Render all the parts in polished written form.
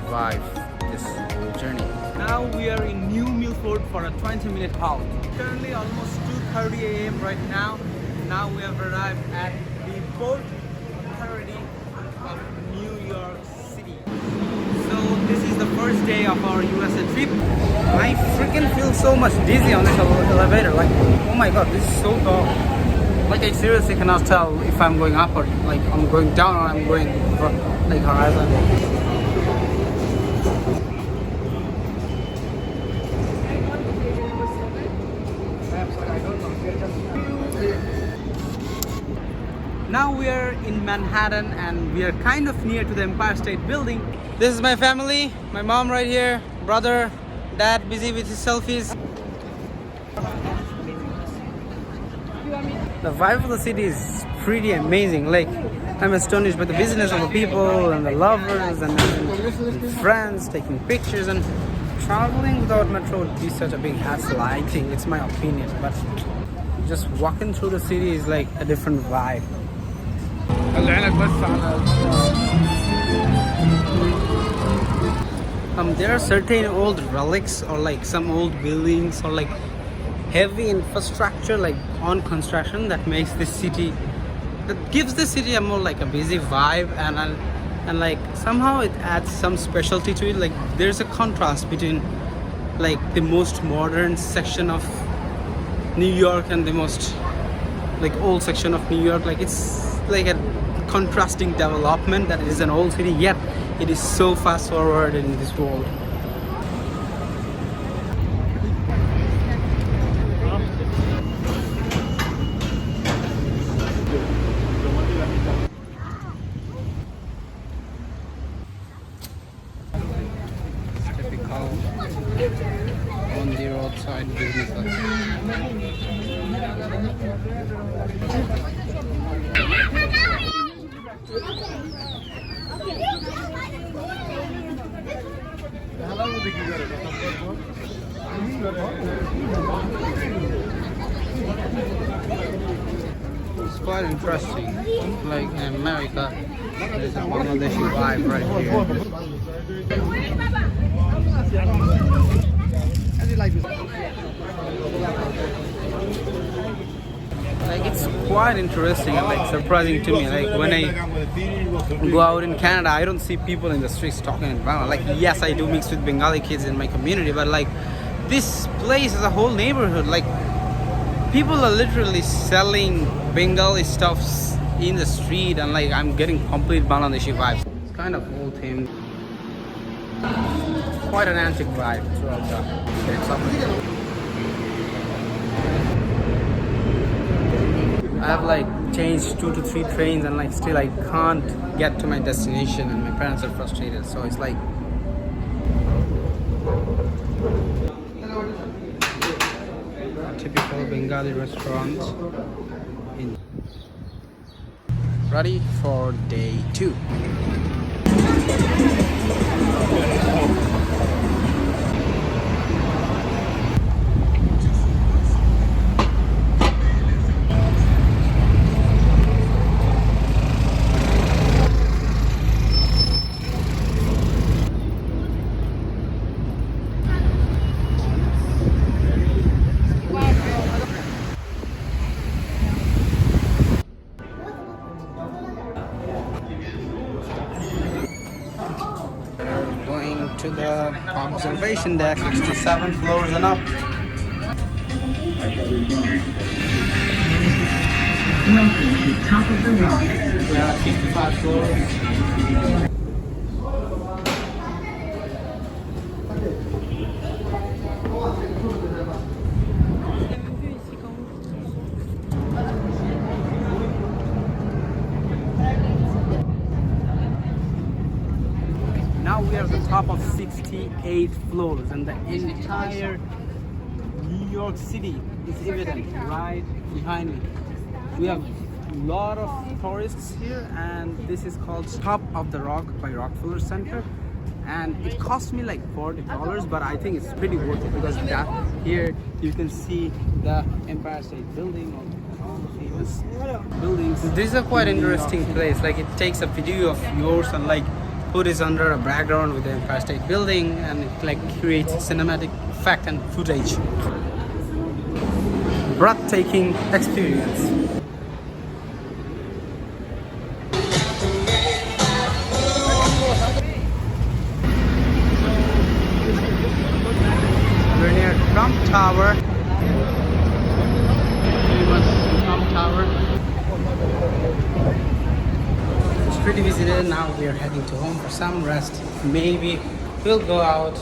survive this whole journey. Now we are in New Milford for a 20-minute halt. Currently almost 2:30 a.m. right now. Now we have arrived at the Port Authority of New York City. So this is the first day of our USA trip. I freaking feel so much dizzy on this elevator. Like, oh my god, this is so tall. Like, I seriously cannot tell if I'm going up or like I'm going down or I'm going like horizon. Now we are in Manhattan and we are kind of near to the Empire State Building. This is my family, my mom right here, brother, dad busy with his selfies. The vibe of the city is pretty amazing. Like, I'm astonished by the business of the people and the lovers and friends taking pictures, and traveling without metro would be such a big hassle. I think it's my opinion, but just walking through the city is like a different vibe. There are certain old relics or like some old buildings or like heavy infrastructure like on construction that makes this city, that gives the city a more like a busy vibe, and like somehow it adds some specialty to it. Like, there's a contrast between like the most modern section of New York and the most like old section of New York. Like, it's like a contrasting development that is an old city, yet it is so fast forward in this world. Typical on the roadside businesses. It's quite interesting. Like in America, there's a Bangladeshi vibe right here. Like, it's quite interesting and like surprising to me. Like, when I go out in Canada, I don't see people in the streets talking in Bangla. Like, yes, I do mix with Bengali kids in my community, but like, this place is a whole neighborhood. Like, people are literally selling Bengali stuffs in the street, and like, I'm getting complete Bangladeshi vibes. It's kind of old themed. Quite an antique vibe throughout the. I have like changed 2 to 3 trains, and like still I can't get to my destination, and my parents are frustrated. So it's like a typical Bengali restaurant. Ready for day 2. To the observation deck, 67 floors and up. Welcome to Top of the Rock. We are at 55 floors. Now we are at the top of 68 floors, and the entire New York City is evident right behind me. We have a lot of tourists here, and this is called Top of the Rock by Rockefeller Center. And it cost me like $40, but I think it's pretty worth it, because that here you can see the Empire State Building, all the famous buildings. This is a quite interesting place. Like, it takes a video of yours and like hood is under a background with the Empire State Building, and it like creates cinematic effect and footage. Breathtaking experience. We're near Trump Tower. Trump Tower. It's pretty busy there. Now we are heading to home for some rest. Maybe we'll go out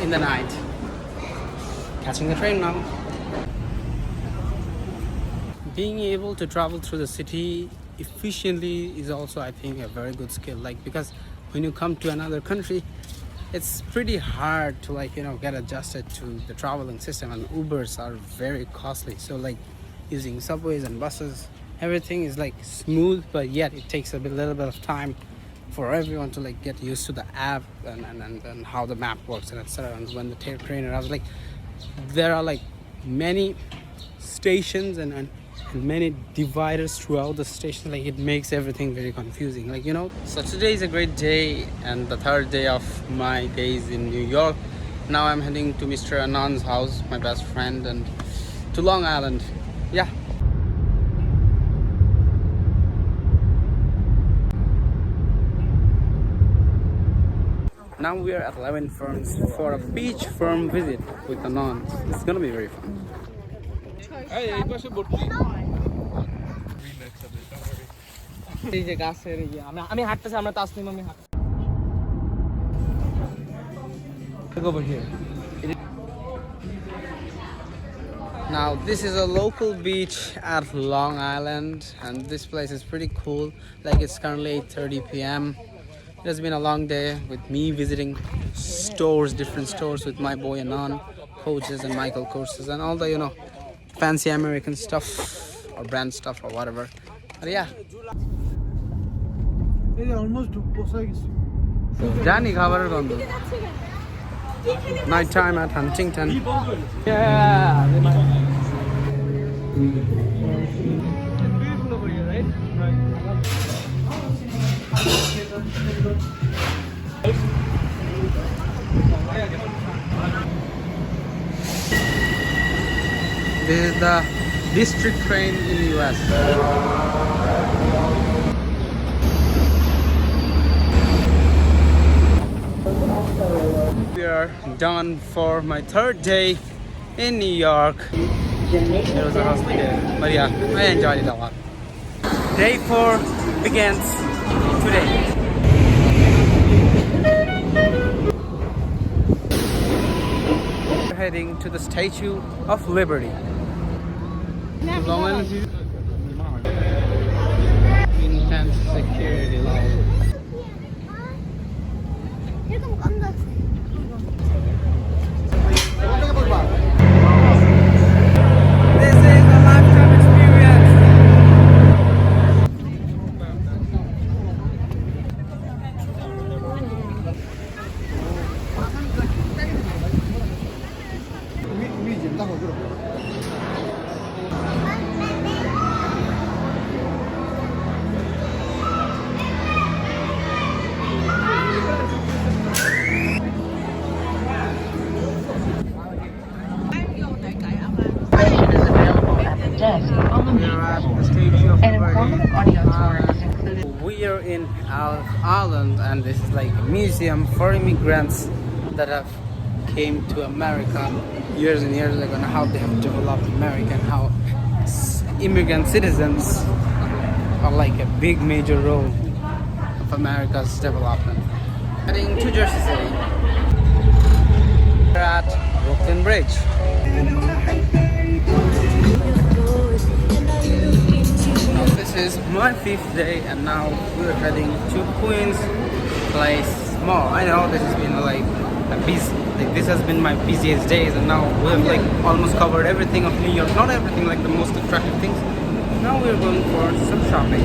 in the night. Catching the train now. Being able to travel through the city efficiently is also, I think, a very good skill. Like, because when you come to another country, it's pretty hard to get adjusted to the traveling system, and Ubers are very costly. So like using subways and buses, everything is like smooth, but yet it takes a little bit of time for everyone to like get used to the app and how the map works and etc. And when the train arrives, like there are like many stations and many dividers throughout the station. Like it makes everything very confusing, so today is a great day and the third day of my days in New York. Now I'm heading to Mr. Anand's house, my best friend, and to Long Island. Yeah. Now we are at 11 Ferns for a beach firm visit with Anand. It's gonna be very fun. Over here. Now this is a local beach at Long Island, and this place is pretty cool. Like it's currently 8:30 p.m. It has been a long day with me visiting different stores with my boy Anand, Coaches and Michael Kors and all the fancy American stuff or brand stuff or whatever. But yeah. Johnny খাবারের গন্ধ. Night time at Huntington. Yeah. This is the district train in the US. We are done for my third day in New York. It was a hustly day, but yeah, I enjoyed it a lot. Day 4 begins today. We're heading to the Statue of Liberty. Intense security level. This is a lifetime experience. We are in Ireland, and this is like a museum for immigrants that have came to America years and years ago, and how they have developed America and how immigrant citizens are like a big major role of America's development. Heading to Jersey City. We're at Brooklyn Bridge. This is my 5th day, and now we're heading to Queens Place Mall. I know this has been this has been my busiest days, and now we have like almost covered everything of New York. Not everything, like the most attractive things. Now we're going for some shopping.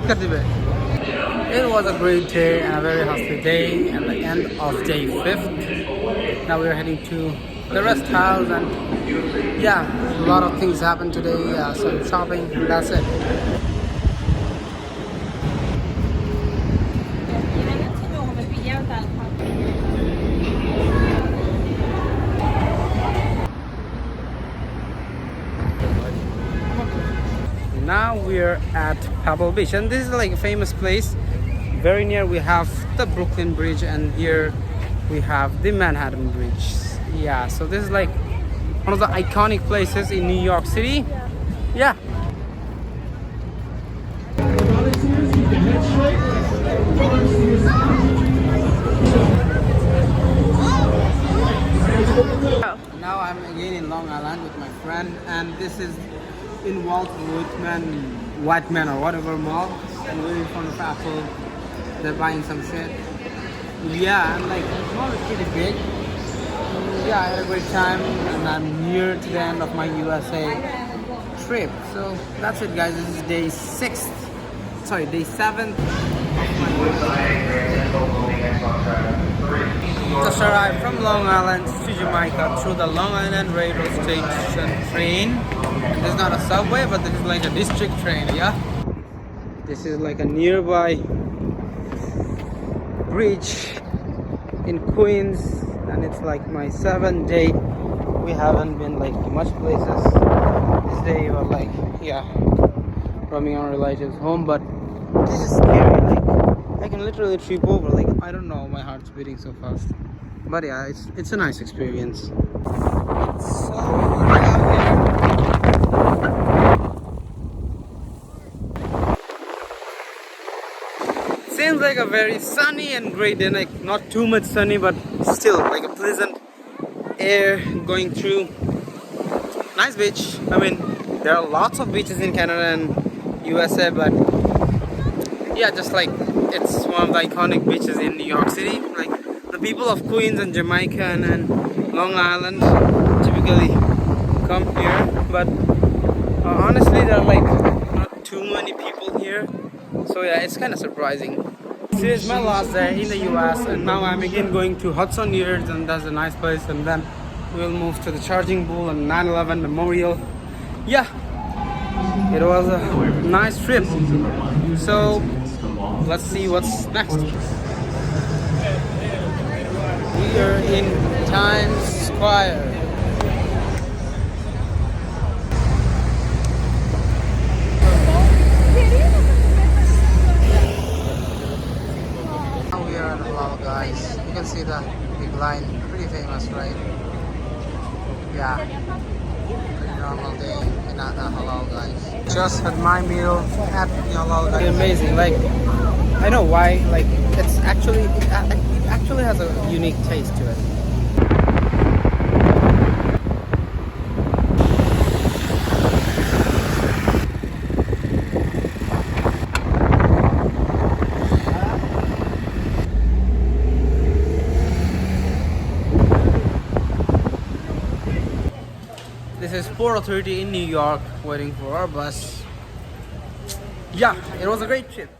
कर दिबे. It was a great day and a very hostile day and the end of day 5th. Now we are heading to the rest house and yeah, a lot of things happened today. Some shopping, that's it. Now we're at Pebble Beach and this is like a famous place. Very near we have the Brooklyn Bridge and here we have the Manhattan Bridge. Yeah, so this is like one of the iconic places in New York City. Yeah. Now I'm again in Long Island with my friend and this is in Walt Whiteman or whatever mall, and we're in front of Apple. They're buying some shit. Yeah, and like the mall is pretty big. Yeah, I had a great time and I'm near to the end of my USA trip. So that's it guys, this is day 7th of my just arrived from Long Island to Jamaica through the Long Island Railroad Station train. This is not a subway, but this is like a district train, yeah? This is like a nearby bridge in Queens, and it's like my 7th day. We haven't been like to much places this day, or like, yeah, roaming our relatives home, but this is scary. Like, I can literally trip over. Like, I don't know, my heart's beating so fast. But yeah, it's a nice experience. It's so windy out here. Seems like a very sunny and great day, like not too much sunny, but still like a pleasant air going through. Nice beach. I mean, there are lots of beaches in Canada and USA, but yeah, just like it's one of the iconic beaches in New York City. Like the people of Queens and Jamaica and Long Island typically come here, but honestly there are like not too many people here, so yeah, it's kind of surprising. This is my last day in the US and now I'm again going to Hudson Yards, and that's a nice place, and then we'll move to the Charging Bull and 9/11 Memorial. Yeah, it was a nice trip, so let's see what's next. We are in Times Square. Now we are at Halal, guys. You can see the big line. Pretty famous, right? Yeah. Pretty normal day in Halal, guys. Just had my meal at the Halal, guys. Amazing. Like, I know why. Like, it's actually it actually has a unique taste to it. This is Port Authority in New York, waiting for our bus. Yeah, it was a great trip.